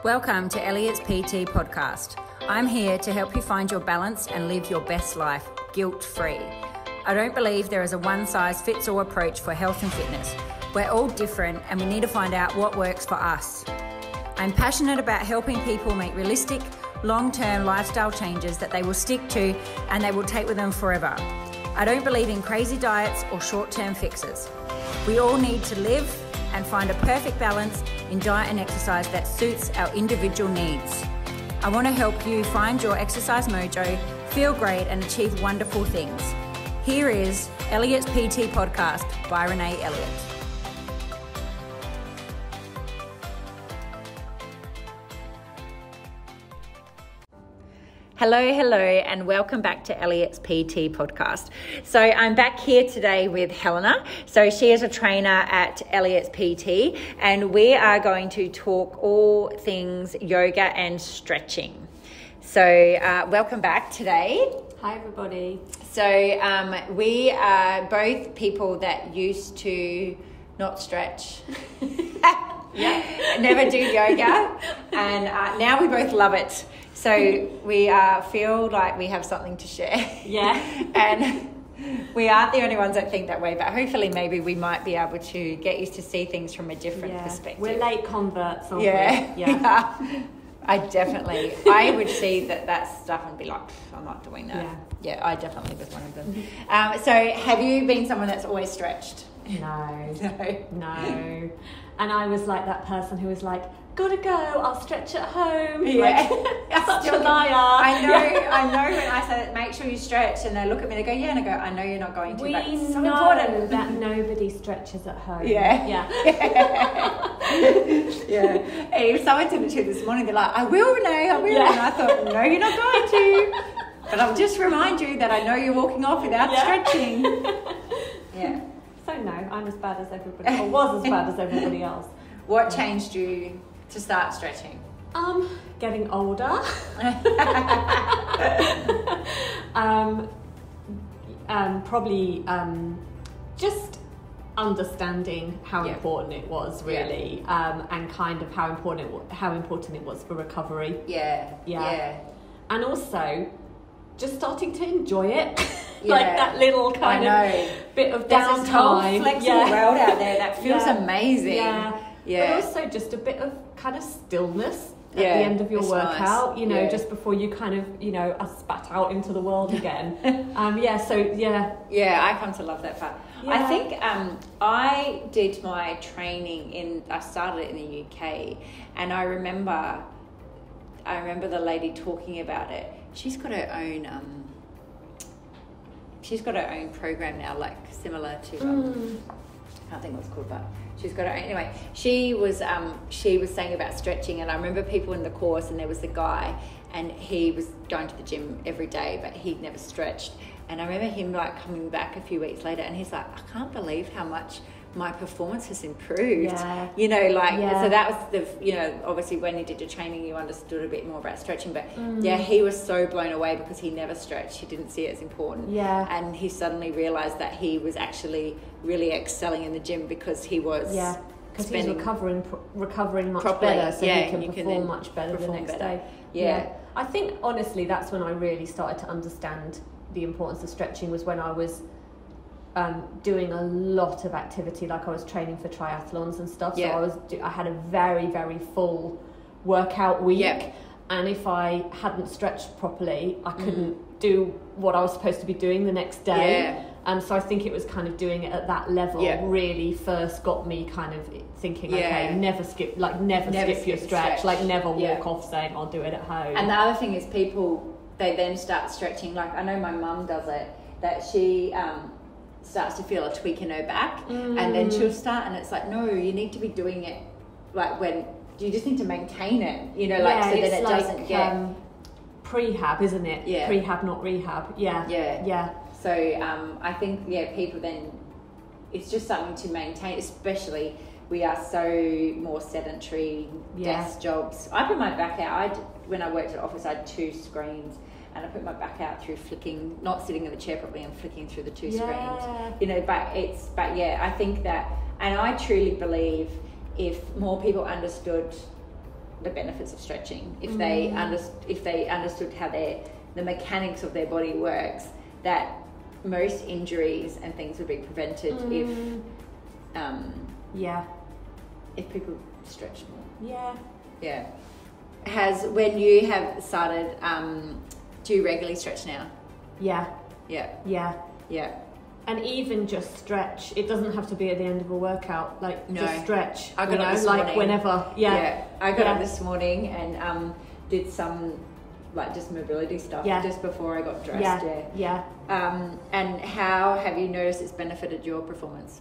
Welcome to Elliott's PT podcast. I'm here to help you find your balance and live your best life guilt-free. I don't believe there is a one-size-fits-all approach for health and fitness. We're all different and we need to find out what works for us. I'm passionate about helping people make realistic, long-term lifestyle changes that they will stick to and they will take with them forever. I don't believe in crazy diets or short-term fixes. We all need to live and find a perfect balance in diet and exercise that suits our individual needs. I want to help you find your exercise mojo, feel great and achieve wonderful things. Here is Elliott's PT podcast by Renae Elliott. Hello, and welcome back to Elliott's PT podcast. So I'm back here today with Helena. So she is a trainer at Elliott's PT, and we are going to talk all things yoga and stretching. So welcome back today. Hi, everybody. So we are both people that used to not stretch. Never do yoga, and now we both love it. So we feel like we have something to share. Yeah. And we aren't the only ones that think that way, but hopefully maybe we might be able to get you to see things from a different perspective. We're late converts, aren't we? Yeah. I would see that stuff and be like, I'm not doing that. Yeah, I definitely was one of them. So have you been someone that's always stretched? No. And I was like that person who was like, gotta go, I'll stretch at home. Yeah. Like, such a liar. I know when I said, make sure you stretch, and they look at me and they go, yeah, and I go, I know you're not going to, but it's so important. That nobody stretches at home. Yeah. If someone did it to this morning, they're like, I will, Renae, I will. Yeah. And I thought, no, you're not going to. But I'll just remind you that I know you're walking off without stretching. Yeah. So no, I'm as bad as everybody, or was as bad as everybody else. What changed you to start stretching? Getting older. Probably just understanding how important it was, really, and kind of how important it was for recovery. Yeah. And also just starting to enjoy it. Like that little kind of bit of downtime. There's this whole flexible world out there that feels amazing. But also just a bit of kind of stillness at the end of your workout, nice. Just before you kind of, are spat out into the world again. I come to love that part. I think I did my training I started it in the UK, and I remember the lady talking about it. She's got her own program now, like similar to I can't think what it's called, but she's got her own. Anyway, she was saying about stretching, and I remember people in the course, and there was a guy, and he was going to the gym every day, but he'd never stretched. And I remember him like coming back a few weeks later, and he's like, I can't believe how much my performance has improved. So that was the, obviously when you did your training, you understood a bit more about stretching, but he was so blown away because he never stretched. He didn't see it as important. And he suddenly realized that he was actually really excelling in the gym because he was because he's recovering much better, so he can perform much better the next day. I think honestly that's when I really started to understand the importance of stretching, was when I was doing a lot of activity, like I was training for triathlons and stuff. So I had a very, very full workout week, and if I hadn't stretched properly, I couldn't do what I was supposed to be doing the next day. So I think it was kind of doing it at that level really first got me kind of thinking, okay, never skip your stretch, like never walk off saying I'll do it at home. And the other thing is they then start stretching, like I know my mum does it, that she starts to feel a tweak in her back, and then she'll start, and it's like, no, you need to be doing it like when you just need to maintain it, so that it doesn't get prehab, isn't it? Prehab, not rehab. So I think people then, it's just something to maintain, especially we are so more sedentary desk jobs. I put my back out. When I worked at office, I had 2 screens, and I put my back out through flicking, not sitting in the chair properly and flicking through the 2 screens. I think that, and I truly believe if more people understood the benefits of stretching if they understood how the mechanics of their body works, that most injuries and things would be prevented if people stretch more. When you have started, do you regularly stretch now? Yeah. And even just stretch. It doesn't have to be at the end of a workout. Just stretch. I got up this morning. Whenever. I got up this morning and did some just mobility stuff just before I got dressed. And how have you noticed it's benefited your performance?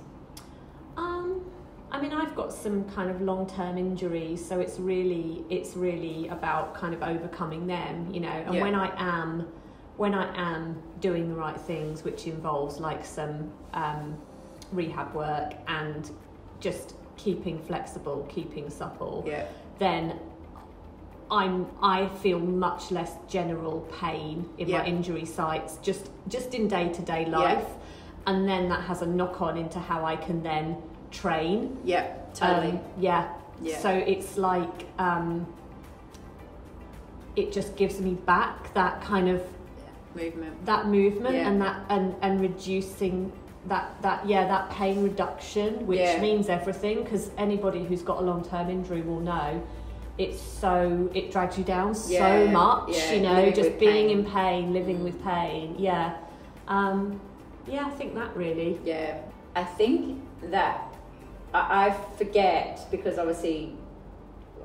I mean, I've got some kind of long-term injuries, so it's really about kind of overcoming them, And when I am doing the right things, which involves some rehab work and just keeping flexible, keeping supple, then I feel much less general pain in my injury sites, just in day-to-day life, and then that has a knock-on into how I can then train. Totally. So it's it just gives me back that kind of movement and that and reducing that pain reduction, which means everything, because anybody who's got a long-term injury will know it drags you down so much, just being in pain, living with pain. I think that really. I think that I forget, because obviously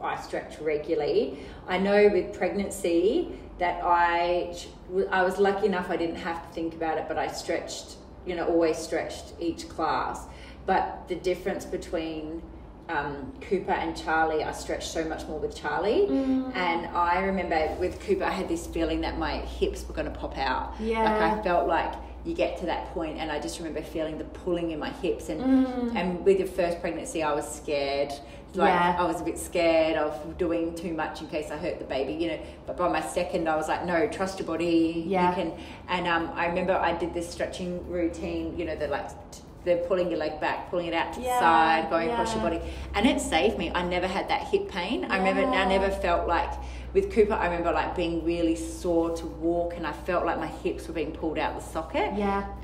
I stretch regularly. I know with pregnancy that I was lucky enough I didn't have to think about it, but I stretched, always stretched each class. But the difference between Cooper and Charlie, I stretched so much more with Charlie. And I remember with Cooper I had this feeling that my hips were going to pop out. I felt like you get to that point, and I just remember feeling the pulling in my hips, and with your first pregnancy I was scared. I was a bit scared of doing too much in case I hurt the baby, but by my second I was like, no, trust your body, you can. And I remember I did this stretching routine, they're pulling your leg back, pulling it out to the side, going across your body, and it saved me. I never had that hip pain. I never felt like, with Cooper, I remember being really sore to walk, and I felt like my hips were being pulled out the socket.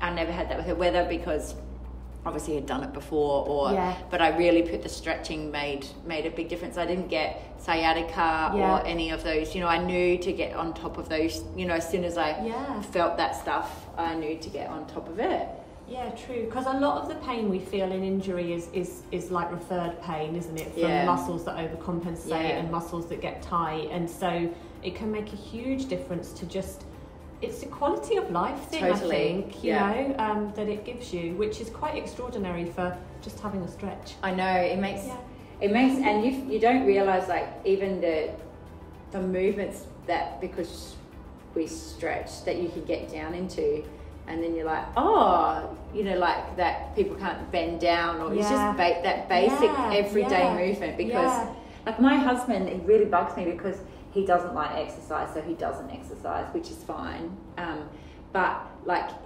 I never had that with her, whether because obviously I'd done it before but I really put the stretching made a big difference. I didn't get sciatica or any of those, I knew to get on top of those, as soon as I felt that stuff, I knew to get on top of it. True, because a lot of the pain we feel in injury is like referred pain, isn't it, from muscles that overcompensate and muscles that get tight, and so it can make a huge difference to just, it's a quality of life thing, I think, that it gives you, which is quite extraordinary for just having a stretch. I know, it makes, and you don't realise, even the movements that, because we stretch, that you can get down into, and then you're like, that people can't bend down, or it's just that basic everyday movement, because my husband, he really bugs me because he doesn't like exercise, so he doesn't exercise, which is fine. But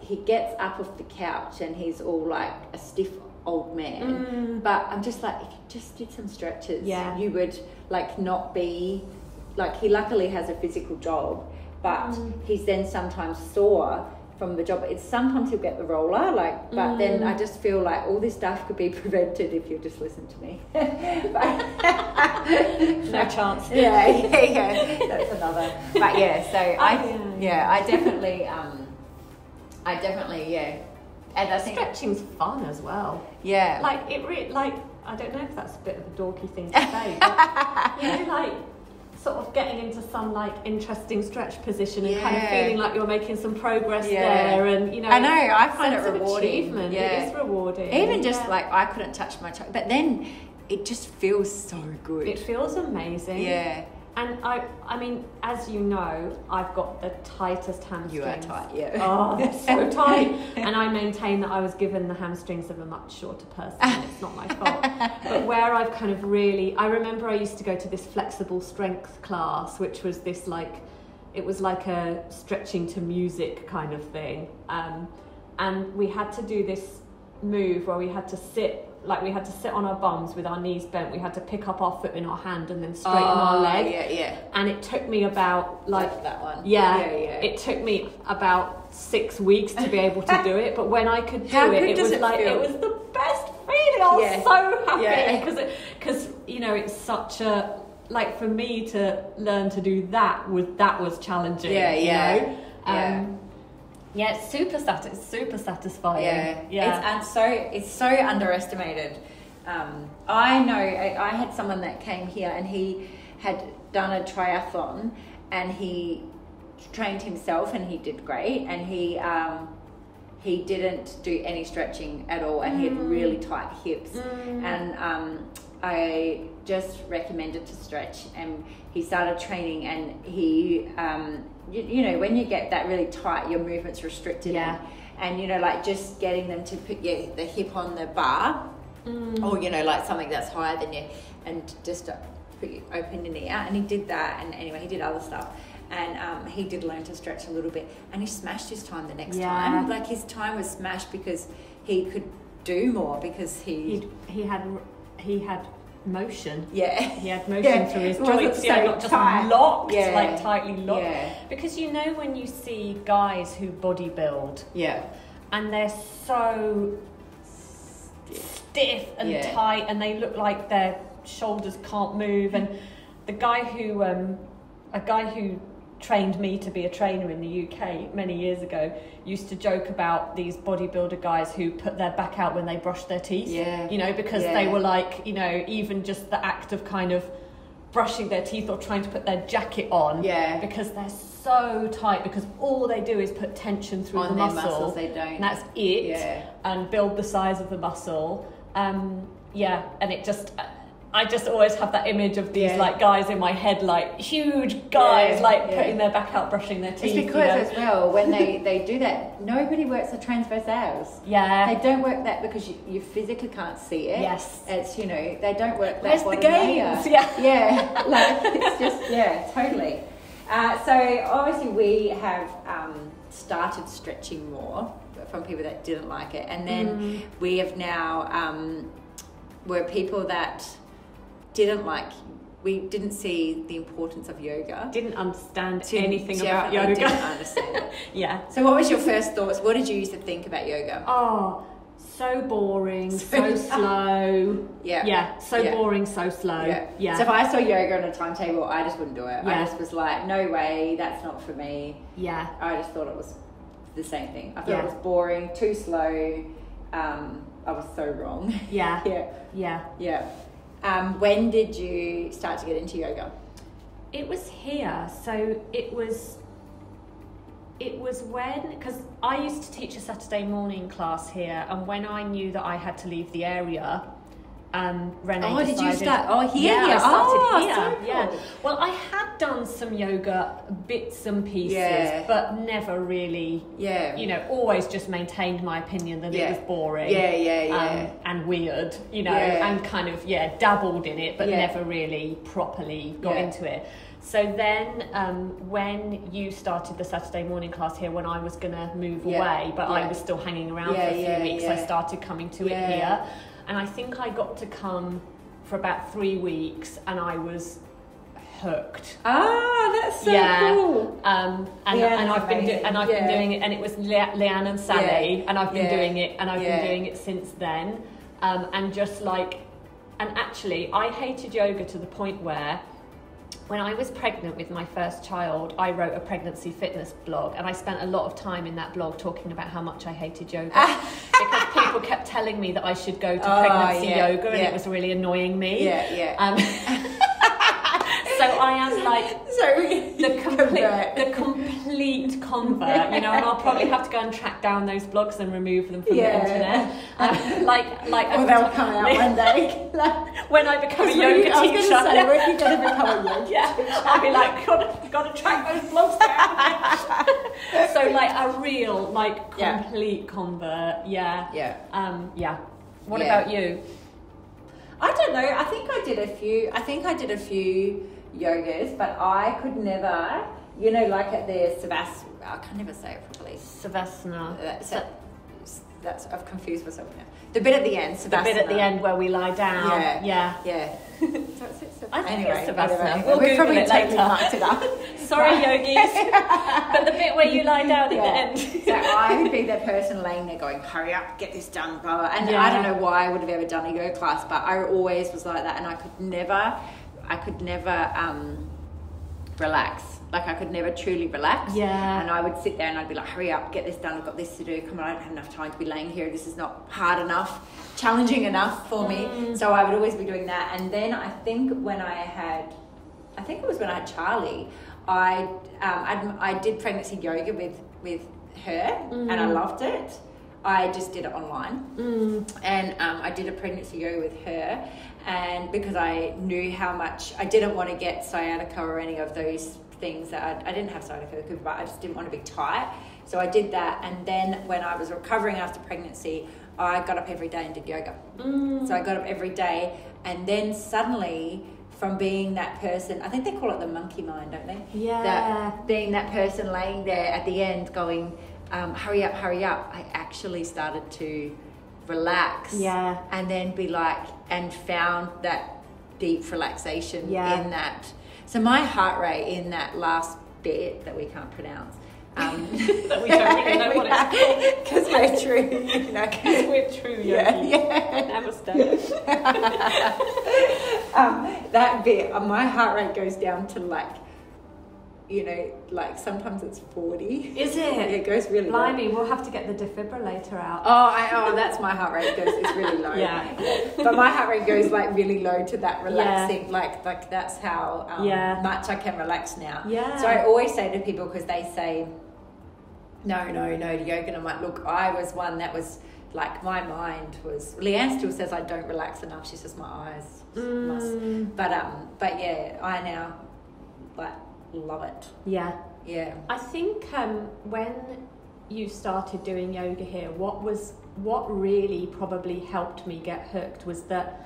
he gets up off the couch and he's all like a stiff old man. But I'm just like, if you just did some stretches, you would not be he luckily has a physical job, but he's then sometimes sore from the job. It's sometimes he'll get the roller, but then I just feel like all this stuff could be prevented if you just listen to me. No chance. That's another. But I definitely, and I think stretching's fun as well. I don't know if that's a bit of a dorky thing to say, but sort of getting into some interesting stretch position and kind of feeling like you're making some progress there, and I know, I find it rewarding. It is rewarding. Even just I couldn't touch my toe, but then it just feels so good. It feels amazing. And I mean, as you know, I've got the tightest hamstrings. You are tight, Oh, they're so tight. And I maintain that I was given the hamstrings of a much shorter person, and it's not my fault. But where I've kind of really, I remember I used to go to this flexible strength class, which was this it was like a stretching to music kind of thing. And we had to do this move where we had to sit on our bums with our knees bent. We had to pick up our foot in our hand and then straighten our leg. And it took me about that one. It took me about 6 weeks to be able to do it. But when I could do it was the best feeling. I was so happy because you know, it's such a, like, for me to learn to do that was challenging. It's super satisfying. It's so underestimated. I know I had someone that came here and he had done a triathlon and he trained himself and he did great, and he didn't do any stretching at all, and he had really tight hips, and I just recommended to stretch, and he started training, and he you know, when you get that really tight, your movement's restricted, and you know, like just getting them to put the hip on the bar, or you know, like something that's higher than you, and just put you open your knee out, and he did that, and anyway, he did other stuff, and he did learn to stretch a little bit, and he smashed his time the next time. Like, his time was smashed because he could do more, because he had motion. He had motion through his joints, not just locked, like tightly locked. Because you know, when you see guys who bodybuild, and they're so stiff and tight, and they look like their shoulders can't move, and a guy who trained me to be a trainer in the UK many years ago used to joke about these bodybuilder guys who put their back out when they brushed their teeth, you know, because they were like, you know, even just the act of kind of brushing their teeth or trying to put their jacket on, because they're so tight, because all they do is put tension through the muscles, they don't, and that's it, and build the size of the muscle, and it just, I just always have that image of these like guys in my head, like huge guys, putting their back out, brushing their teeth. It's because as well, when they do that, nobody works the transverse abs. They don't work that because you physically can't see it. It's, you know, they don't work that. Where's the gains? Like, it's just totally. So obviously we have started stretching more from people that didn't like it, and then we have now were people that we didn't see the importance of yoga. Didn't understand anything about yoga. Didn't understand it. So what was your first thoughts? What did you used to think about yoga? Oh, so boring, so slow. Boring, so slow. So if I saw yoga on a timetable, I just wouldn't do it. I just was like, no way, that's not for me. I just thought it was the same thing. I thought it was boring, too slow. I was so wrong. When did you start to get into yoga? It was here. So it was when, because I used to teach a Saturday morning class here, and when I knew that I had to leave the area, Renae decided... did you start? Here? I started here. So cool. Well, I had done some yoga bits and pieces, but never really, you know, always just maintained my opinion that it was boring. And weird, you know, and kind of, dabbled in it, but never really properly got into it. So then when you started the Saturday morning class here, when I was going to move away, but I was still hanging around for a few weeks, I started coming to it here. And I think I got to come for about 3 weeks, and I was hooked. That's so cool. And I've been doing it, and it was Leanne and Sally, and I've been doing it, and I've been doing it since then. And just like, and actually, I hated yoga to the point where, when I was pregnant with my first child, I wrote a pregnancy fitness blog, and I spent a lot of time in that blog talking about how much I hated yoga because people kept telling me that I should go to pregnancy yoga, and it was really annoying me. So I am like the complete convert, you know, and I'll probably have to go and track down those blogs and remove them from the internet. Or they'll come out one day. When I become a yoga teacher. I was going to say, when are you going to become a yoga teacher? I'll be like, got to track those blogs down. So like a real, like, complete convert. What about you? I don't know. I think I did a few yogas, but I could never, you know, like at the Savasana, I can never say it properly. Savasana. I've confused myself now. The bit at the end, Savasana. The bit at the end where we lie down. Yeah. I think it's Savasana. We'll probably totally mucked it up. Sorry, yogis. But the bit where you lie down at the end. So I would be that person laying there going, hurry up, get this done, blah, blah. And I don't know why I would have ever done a yoga class, but I always was like that, and I could never relax. Like, I could never truly relax. Yeah. And I would sit there and I'd be like, hurry up, get this done, I've got this to do, come on, I don't have enough time to be laying here, this is not hard enough, challenging enough for me. So I would always be doing that. And then I think when I had Charlie, I did pregnancy yoga with her, and I loved it. I just did it online, and I did a pregnancy yoga with her, and because I knew how much I didn't want to get sciatica or any of those things that I didn't have sciatica, but I just didn't want to be tight, so I did that. And then when I was recovering after pregnancy, I got up every day and did yoga. So I got up every day, and then suddenly, from being that person, I think they call it the monkey mind, don't they? Yeah. That being that person laying there at the end going, hurry up, I actually started to relax. Yeah. And then be like, and found that deep relaxation in that. So my heart rate in that last bit that we can't pronounce, that we don't really know what it's called. Because we're true, you know. Because we're true, Namaste. That bit, my heart rate goes down to like, you know, like sometimes it's 40. Is it? It goes really low. Blimey, we'll have to get the defibrillator out. Oh, that's my heart rate it's really low. Yeah. But my heart rate goes like really low to that relaxing, like that's how much I can relax now. Yeah. So I always say to people, because they say, no to yoga, and I'm like, look, I was one that was like, my mind was, Leanne still says I don't relax enough. She says my eyes must. But yeah, I now like love it. Yeah. I think when you started doing yoga here, what really probably helped me get hooked was that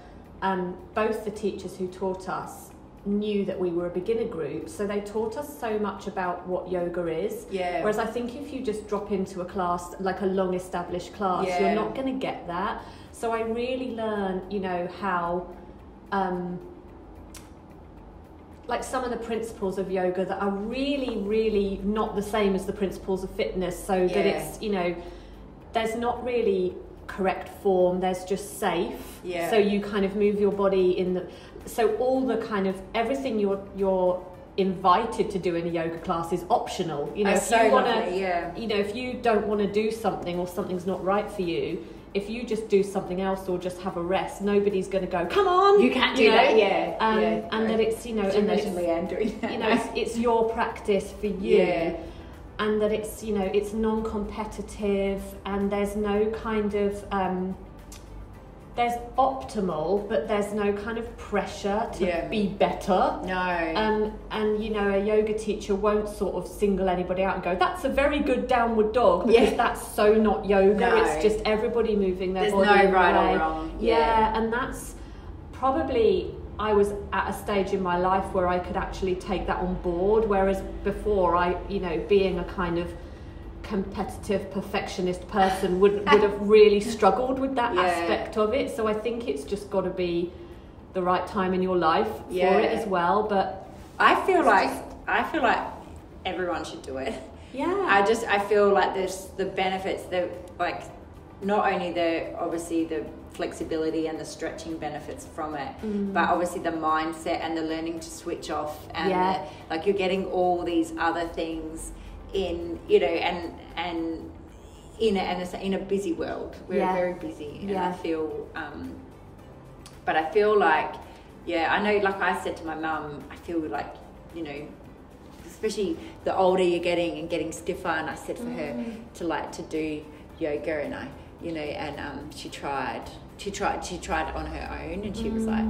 both the teachers who taught us knew that we were a beginner group, so they taught us so much about what yoga is. Whereas I think if you just drop into a class, like a long established class, you're not going to get that. So I really learned, you know, how like some of the principles of yoga that are really, really not the same as the principles of fitness, so that it's, you know, there's not really correct form, there's just safe. So you kind of move your body in the, so all the kind of everything you're invited to do in a yoga class is optional. You know, if you want to, you know, if you don't want to do something or something's not right for you, if you just do something else or just have a rest, nobody's going to go, come on, you can't do that. And that it's, you know, and that it's, Leanne doing that. You know, it's your practice for you, and that it's, you know, it's non-competitive, and there's no kind of there's optimal, but there's no kind of pressure to be better. No. And you know, a yoga teacher won't sort of single anybody out and go, that's a very good downward dog, because that's so not yoga. No. It's just everybody moving their body. There's no right or wrong. And that's probably, I was at a stage in my life where I could actually take that on board, whereas before I, you know, being a kind of competitive perfectionist person would have really struggled with that aspect of it. So I think it's just got to be the right time in your life for it as well. But I feel like everyone should do it. I feel like there's the benefits, that like not only obviously the flexibility and the stretching benefits from it, but obviously the mindset and the learning to switch off, and like you're getting all these other things in, you know, and in a busy world. We're very busy, and I feel but I feel like I know, like I said to my mum, I feel like, you know, especially the older you're getting and getting stiffer, and I said for her to do yoga, and I, you know, and she tried it on her own, and she was like,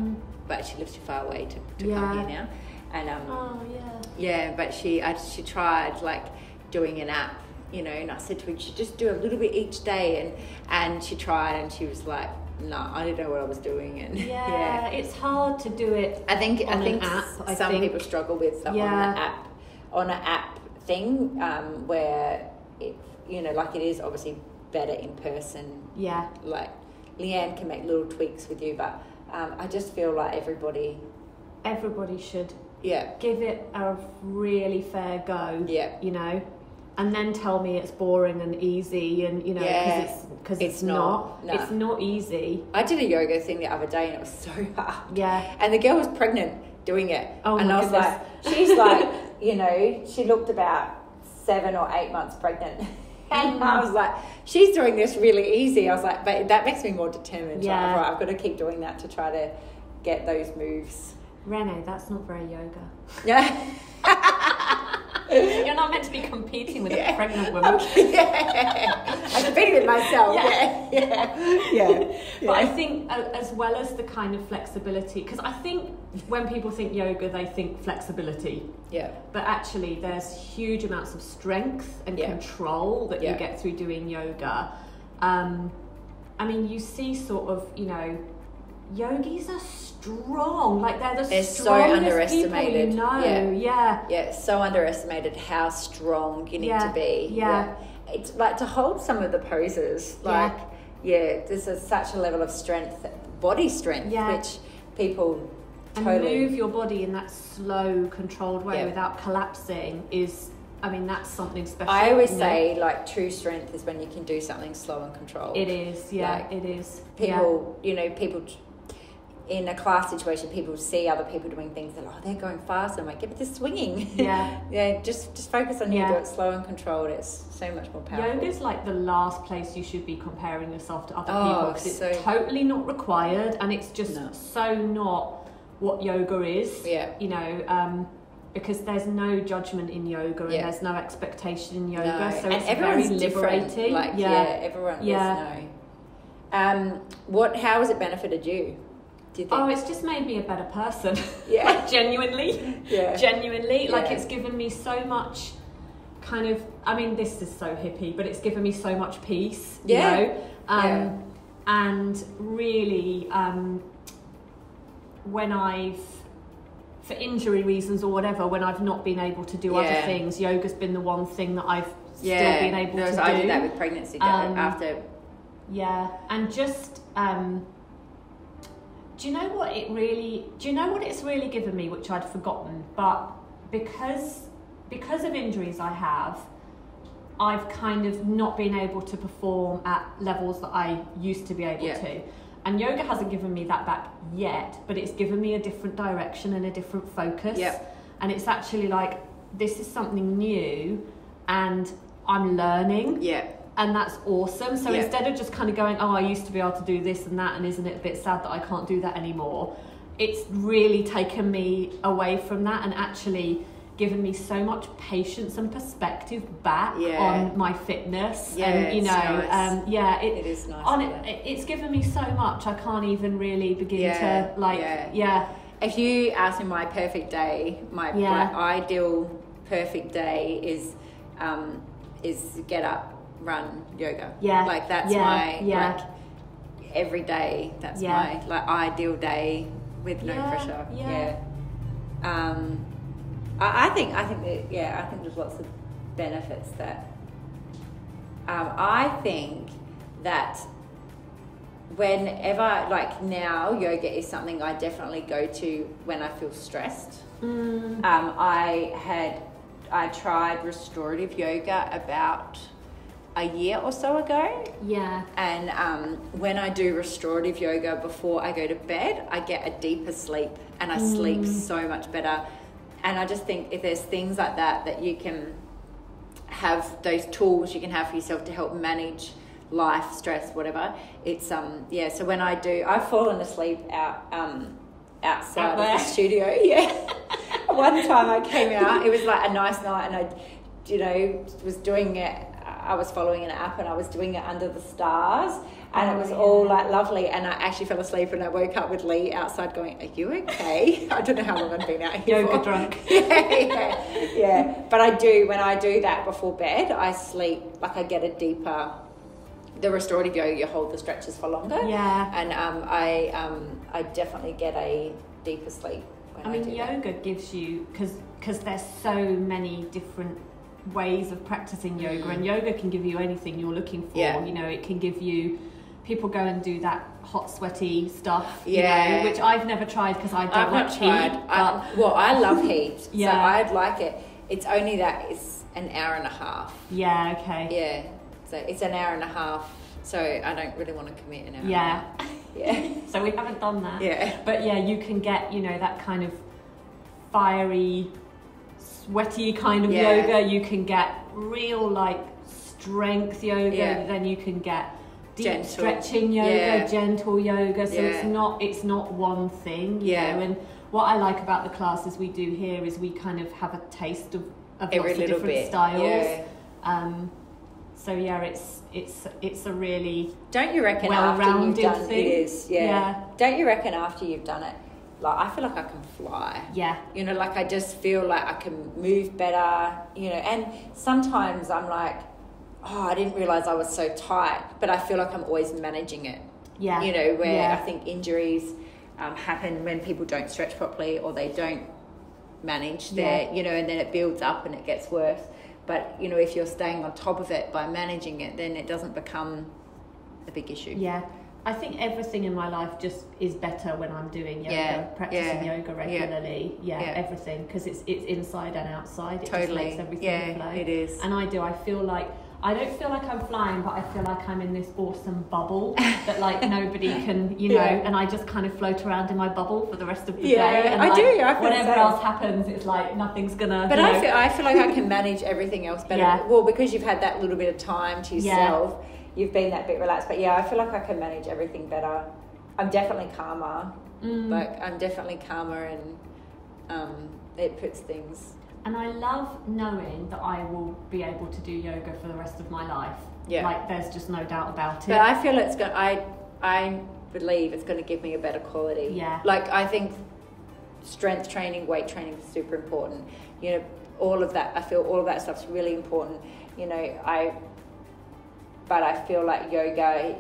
but she lives too far away to come here now, and but she tried like doing an app, you know, and I said to her, you should just do a little bit each day, and she tried, and she was like, no, I didn't know what I was doing, and it's hard to do it. I think some people struggle with the on an app thing, where it, you know, like it is obviously better in person. Yeah. Like Leanne can make little tweaks with you, but I just feel like everybody should yeah give it a really fair go. Yeah. You know, and then tell me it's boring and easy, and you know, because it's not. No. It's not easy. I did a yoga thing the other day and it was so hard. Yeah. And the girl was pregnant doing it. Oh, and my I was goodness. like, she's like, you know, she looked about 7 or 8 months pregnant. And I was like, she's doing this really easy. I was like, but that makes me more determined. Yeah. Right, I've got to keep doing that to try to get those moves. Renae, that's not very yoga. Yeah. You're not meant to be competing with a pregnant woman. I'm competing with myself. Yeah. But I think as well as the kind of flexibility, because I think when people think yoga, they think flexibility. Yeah. But actually, there's huge amounts of strength and control that you get through doing yoga. I mean, you see sort of, you know, yogis are strong. Like they're so strongest underestimated. people you know. Yeah. Yeah, so underestimated how strong you need to be. Yeah. It's like to hold some of the poses. Like, there's such a level of strength, body strength, which people totally... And move your body in that slow, controlled way without collapsing is... I mean, that's something special. I always say, like, true strength is when you can do something slow and controlled. It is, like, it is. People, you know, people in a class situation, people see other people doing things, they're like, oh, they're going fast. I'm like, give it to swinging. Yeah. Just focus on you, do it slow and controlled. It's so much more powerful. Yoga's like the last place you should be comparing yourself to other people, because it's totally not required, and it's just so not what yoga is. Yeah. You know, because there's no judgment in yoga and there's no expectation in yoga, so it's very liberating. Like, everyone there's no. How has it benefited you? Do you think? Oh, it's just made me a better person. Yeah. Like, genuinely. Yeah. Genuinely. Yeah. Like, it's given me so much kind of, I mean, this is so hippie, but it's given me so much peace, you know? And really, when I've, for injury reasons or whatever, when I've not been able to do other things, yoga's been the one thing that I've still been able to do. I did that with pregnancy after. Yeah, and just... Do you know what it's really given me, which I'd forgotten, but because of injuries I have, I've kind of not been able to perform at levels that I used to be able to. And yoga hasn't given me that back yet, but it's given me a different direction and a different focus. And it's actually like, this is something new and I'm learning. And that's awesome. So instead of just kind of going, oh, I used to be able to do this and that, and isn't it a bit sad that I can't do that anymore? It's really taken me away from that and actually given me so much patience and perspective back on my fitness. And, you know, nice. It is nice. It's given me so much, I can't even really begin to, like, If you ask me my perfect day, my ideal perfect day is get up, run, yoga. Like that's my like every day. That's my like ideal day with no pressure. I think that I think there's lots of benefits that. I think that whenever, like now, yoga is something I definitely go to when I feel stressed. I tried restorative yoga about a year or so ago. And when I do restorative yoga before I go to bed, I get a deeper sleep and I sleep so much better. And I just think if there's things like that you can have, those tools you can have for yourself to help manage life, stress, whatever. It's so when I do, I've fallen asleep outside of the studio. One time I came out, it was like a nice night, and I was doing it. I was following an app and I was doing it under the stars, and it was all like lovely, and I actually fell asleep and I woke up with Lee outside going, are you okay? I don't know how long I've been out here yoga for. drunk. But I do, when I do that before bed, I sleep, like I get a deeper, the restorative yoga, you hold the stretches for longer. And I definitely get a deeper sleep when I do yoga gives you, because there's so many different ways of practicing yoga, and yoga can give you anything you're looking for. You know, it can give you, people go and do that hot sweaty stuff, you know, which I've never tried because I don't like heat. I love heat, so I'd like it. It's only that it's an hour and a half. Yeah, okay. Yeah, so it's an hour and a half, so I don't really want to commit an hour. Yeah. Yeah. So we haven't done that. Yeah. But yeah, you can get, you know, that kind of fiery, sweaty kind of yoga. You can get real like strength yoga. Then you can get deep stretching yoga, gentle yoga. So it's not one thing. You know? And what I like about the classes we do here is we kind of have a taste of lots of different styles. So yeah, it's a really, don't you reckon well-rounded after you've done thing? It is, Don't you reckon after you've done it, like I feel like I can fly. Yeah. You know, like I just feel like I can move better, you know, and sometimes I'm like, oh, I didn't realise I was so tight, but I feel like I'm always managing it. Yeah. You know, where I think injuries happen when people don't stretch properly or they don't manage their, you know, and then it builds up and it gets worse. But, you know, if you're staying on top of it by managing it, then it doesn't become a big issue. Yeah. I think everything in my life just is better when I'm doing yoga, practicing yoga regularly. Everything, because it's inside and outside. It just makes everything flow. It is. And I feel like, I don't feel like I'm flying, but I feel like I'm in this awesome bubble that like nobody can, you know, and I just kind of float around in my bubble for the rest of the day. And I feel whatever else happens, it's like nothing's gonna. But I feel like I can manage everything else better. Yeah. Well, because you've had that little bit of time to yourself, you've been that bit relaxed. But I feel like I can manage everything better. I'm definitely calmer. Like I'm definitely calmer, and it puts things. And I love knowing that I will be able to do yoga for the rest of my life. Yeah. Like, there's just no doubt about it. But I feel it's going. I believe it's going to give me a better quality. Yeah. Like, I think strength training, weight training is super important. You know, all of that. I feel all of that stuff's really important. You know, but I feel like yoga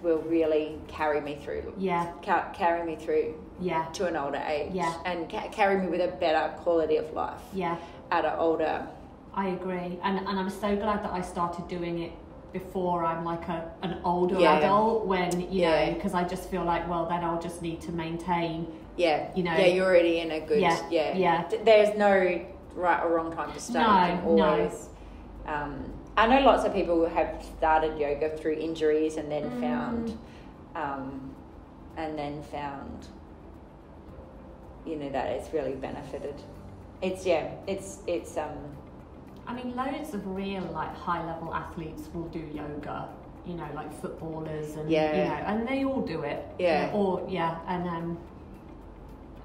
will really carry me through. Yeah. Carry me through. Yeah. To an older age. Yeah. And carry me with a better quality of life. Yeah. At an older. I agree, and I'm so glad that I started doing it before I'm like an older adult, when you know, because I just feel like, well, then I'll just need to maintain. Yeah. You know. Yeah, you're already in a good. Yeah. There's no right or wrong time to start. No. I know lots of people who have started yoga through injuries and then found, you know, that it's really benefited. I mean, loads of real like high level athletes will do yoga. You know, like footballers and you know, and they all do it. Yeah.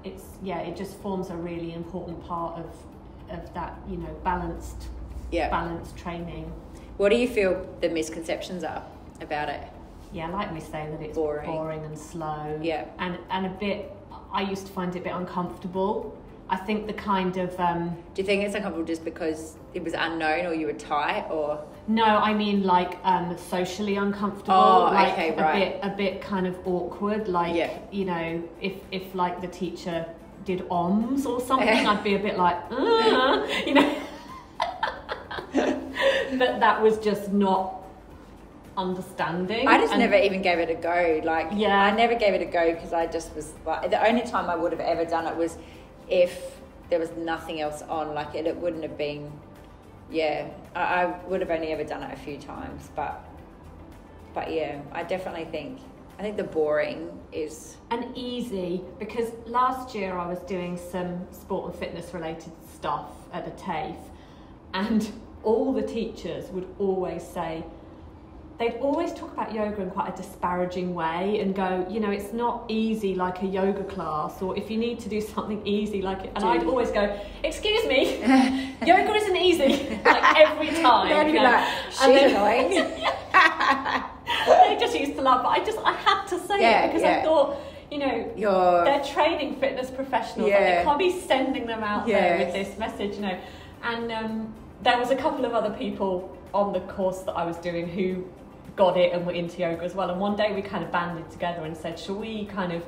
It just forms a really important part of that, you know, balanced training. What do you feel the misconceptions are about it? Yeah, like we say, that it's boring and slow. Yeah. And a bit, I used to find it a bit uncomfortable. I think the kind of... do you think it's uncomfortable just because it was unknown or you were tight, or...? No, I mean like socially uncomfortable. Oh, like okay, right. A bit kind of awkward. Like, you know, if like the teacher did OMS or something, I'd be a bit like, you know. But that was just not understanding. I just never even gave it a go. Like, I never gave it a go because I just was like, the only time I would have ever done it was if there was nothing else on. Like, it wouldn't have been, I would have only ever done it a few times. But yeah, I definitely think the boring is... And easy, because last year I was doing some sport and fitness related stuff at a TAFE, and all the teachers would always say, they'd always talk about yoga in quite a disparaging way and go, you know, it's not easy like a yoga class, or if you need to do something easy like it. And I'd always go, excuse me, yoga isn't easy, like every time. They'd be like, she's annoying. They just used to laugh, but I had to say it because I thought, you know, they're training fitness professionals, and they can't be sending them out there with this message, you know. And there was a couple of other people on the course that I was doing who got it and were into yoga as well, and one day we kind of banded together and said, shall we kind of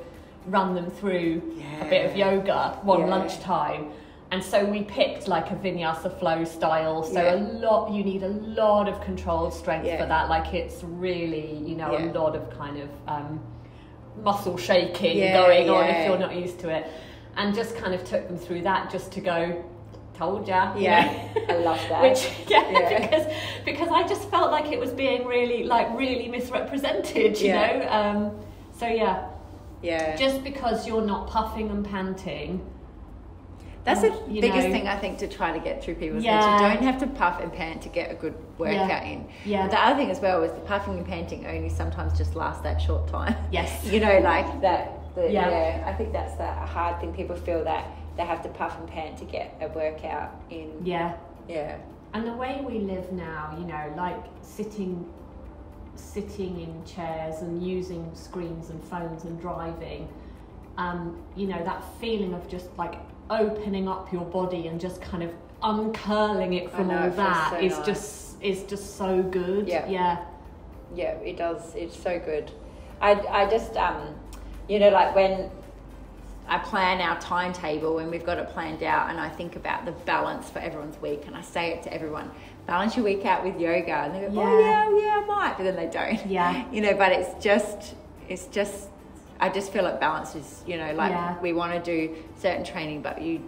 run them through a bit of yoga lunchtime? And so we picked like a vinyasa flow style. So you need a lot of controlled strength for that. Like it's really, you know, a lot of kind of muscle shaking going on if you're not used to it. And just kind of took them through that just to go, told ya. Yeah, I love that. Which, because I just felt like it was being really misrepresented, you know. So just because you're not puffing and panting. That's the biggest thing I think to try to get through people's heads. You don't have to puff and pant to get a good workout in. Yeah. But the other thing as well is the puffing and panting only sometimes just lasts that short time. Yes. You know, like that. I think that's the hard thing. People feel that they have to puff and pant to get a workout in. Yeah. Yeah. And the way we live now, you know, like sitting in chairs and using screens and phones and driving, you know, that feeling of just like opening up your body and just kind of uncurling it from all that is just so good. Yeah, it does. It's so good. I just you know, like when I plan our timetable and we've got it planned out, and I think about the balance for everyone's week, and I say it to everyone, balance your week out with yoga, and they go, I might, but then they don't. You know, but it's just I just feel like balance is, you know, like we want to do certain training, but I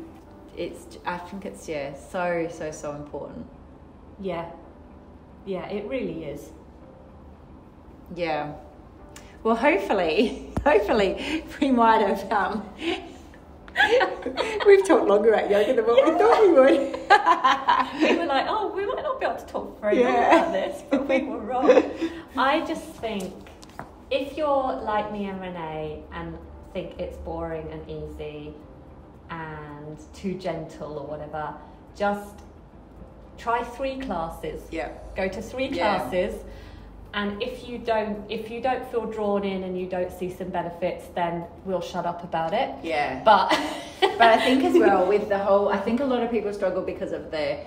think it's so important. Yeah, it really is. Yeah. Well, hopefully we might have we've talked longer about yoga than what we thought we would. We were like, we might not be able to talk very long about this, but we were wrong. I just think if you're like me and Renae and think it's boring and easy and too gentle or whatever, just try 3 classes. Go to 3 classes. And if you don't feel drawn in and you don't see some benefits, then we'll shut up about it. But I think as well with the whole, I think a lot of people struggle because of they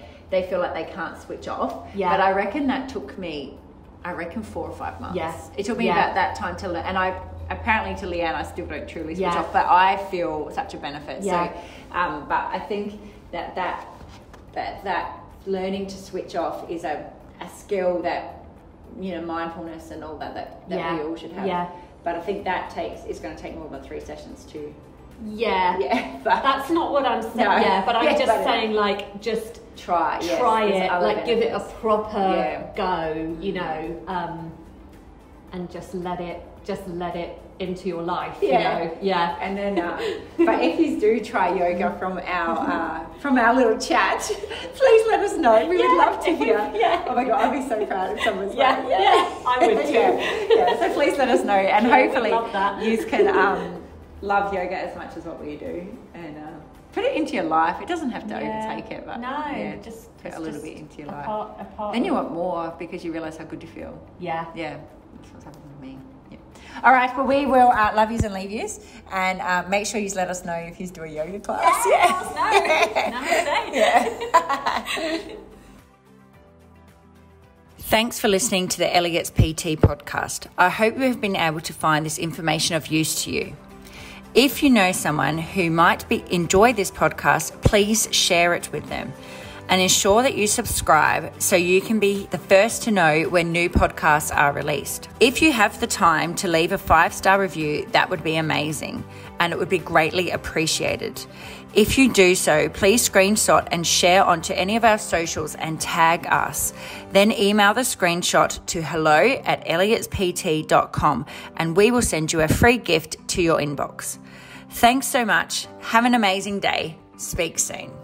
feel like they can't switch off. But I reckon that took me 4 or 5 months. It took me about that time and apparently to Leanne, I still don't truly switch off, but I feel such a benefit. So, but I think that learning to switch off is a skill that, you know, mindfulness and all that we all should have. But I think it's going to take more than 3 sessions to. But that's not what I'm saying. No. But I'm just saying, like, just try it, like give it a proper go, you know, and just let it into your life, you know. And then but if you do try yoga from our little chat, please let us know. We would love to hear. Oh my god, I'd be so proud if someone's like, I would too. So please let us know, and hopefully you can love yoga as much as what we do, and put it into your life. It doesn't have to overtake it, but just put a little bit into your life. Then you want more because you realise how good you feel. That's what's happened with me. All right, well, we will love yous and leave yous, and make sure you let us know if you do a yoga class. Thanks for listening to the Elliott's PT podcast. I hope you have been able to find this information of use to you. If you know someone who might enjoy this podcast, please share it with them. And ensure that you subscribe so you can be the first to know when new podcasts are released. If you have the time to leave a 5-star review, that would be amazing, and it would be greatly appreciated. If you do so, please screenshot and share onto any of our socials and tag us. Then email the screenshot to hello@elliotspt.com and we will send you a free gift to your inbox. Thanks so much. Have an amazing day. Speak soon.